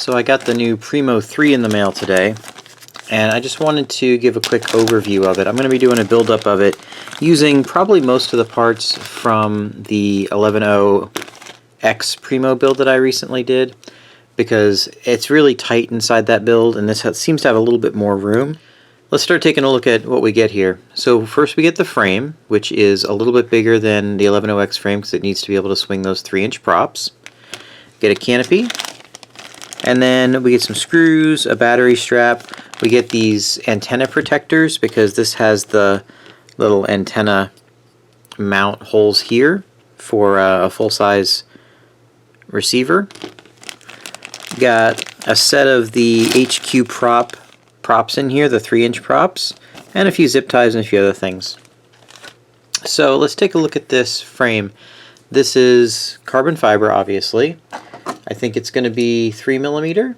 So I got the new Primo 3 in the mail today, and I just wanted to give a quick overview of it. I'm going to be doing a build-up of it using probably most of the parts from the 11.0X Primo build that I recently did, because it's really tight inside that build, and this seems to have a little bit more room. Let's start taking a look at what we get here. So first we get the frame, which is a little bit bigger than the 11.0X frame because it needs to be able to swing those 3-inch props. Get a canopy. And then we get some screws, a battery strap. We get these antenna protectors because this has the little antenna mount holes here for a full-size receiver. Got a set of the HQ props in here, the 3-inch props, and a few zip ties and a few other things. So let's take a look at this frame. This is carbon fiber, obviously. I think it's going to be 3mm.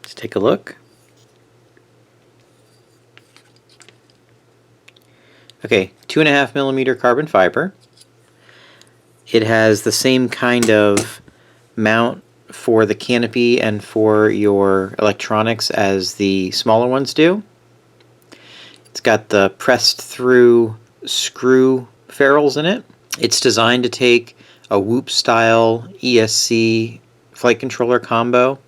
Let's take a look. Okay, 2.5mm carbon fiber. It has the same kind of mount for the canopy and for your electronics as the smaller ones do. It's got the pressed through screw ferrules in it. It's designed to take a Whoop style ESC flight controller combo.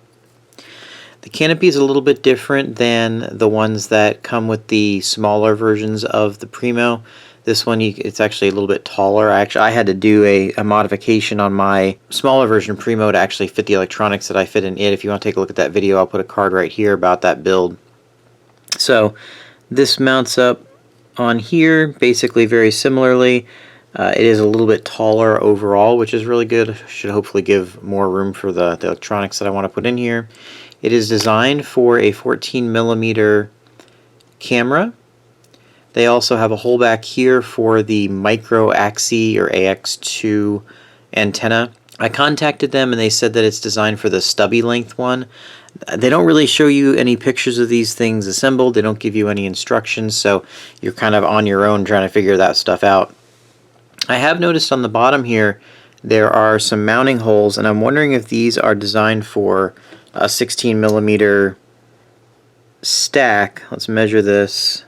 The canopy is a little bit different than the ones that come with the smaller versions of the Primo. This one, it's actually a little bit taller. I had to do a modification on my smaller version Primo to actually fit the electronics that I fit in it. If you want to take a look at that video, I'll put a card right here about that build. So this mounts up on here basically very similarly. It is a little bit taller overall, which is really good. Should hopefully give more room for the electronics that I want to put in here. It is designed for a 14mm camera. They also have a hole back here for the micro AXI or AX2 antenna. I contacted them and they said that it's designed for the stubby length one. They don't really show you any pictures of these things assembled. They don't give you any instructions, so you're kind of on your own trying to figure that stuff out. I have noticed on the bottom here there are some mounting holes, and I'm wondering if these are designed for a 16mm stack. Let's measure this.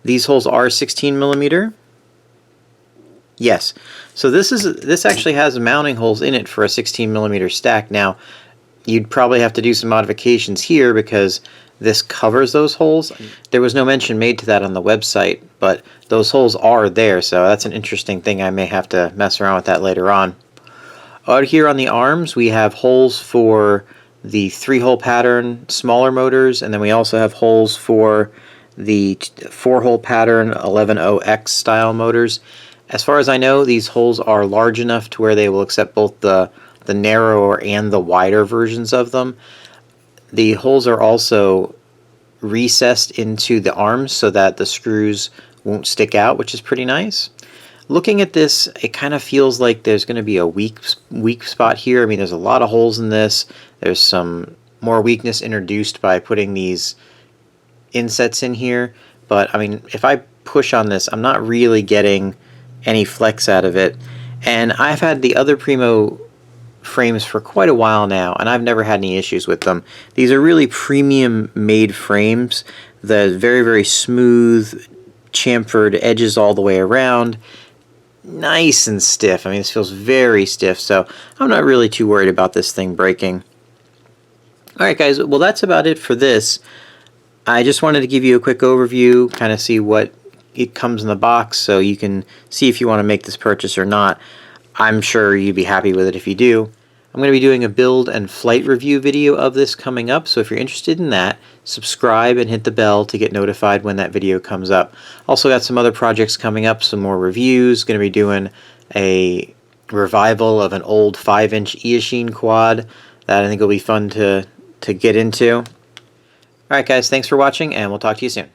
These holes are 16mm. Yes. So this actually has mounting holes in it for a 16mm stack. Now, you'd probably have to do some modifications here because this covers those holes. There was no mention made to that on the website, but those holes are there, so that's an interesting thing. I may have to mess around with that later on. Out here on the arms, we have holes for the 3-hole pattern smaller motors, and then we also have holes for the 4-hole pattern 11.0X style motors. As far as I know, these holes are large enough to where they will accept both the narrower and the wider versions of them. The holes are also recessed into the arms so that the screws won't stick out, which is pretty nice. Looking at this, it kind of feels like there's going to be a weak spot here. I mean, there's a lot of holes in this. There's some more weakness introduced by putting these insets in here. But, I mean, if I push on this, I'm not really getting any flex out of it. And I've had the other Primo frames for quite a while now, and I've never had any issues with them. These are really premium made frames. The very, very smooth chamfered edges all the way around. Nice and stiff. I mean, this feels very stiff, so I'm not really too worried about this thing breaking. Alright guys, well that's about it for this. I just wanted to give you a quick overview, kind of see what it comes in the box so you can see if you want to make this purchase or not. I'm sure you'd be happy with it if you do. I'm going to be doing a build and flight review video of this coming up, so if you're interested in that, subscribe and hit the bell to get notified when that video comes up. Also got some other projects coming up, some more reviews. Going to be doing a revival of an old 5-inch Eachine quad that I think will be fun to get into. Alright guys, thanks for watching, and we'll talk to you soon.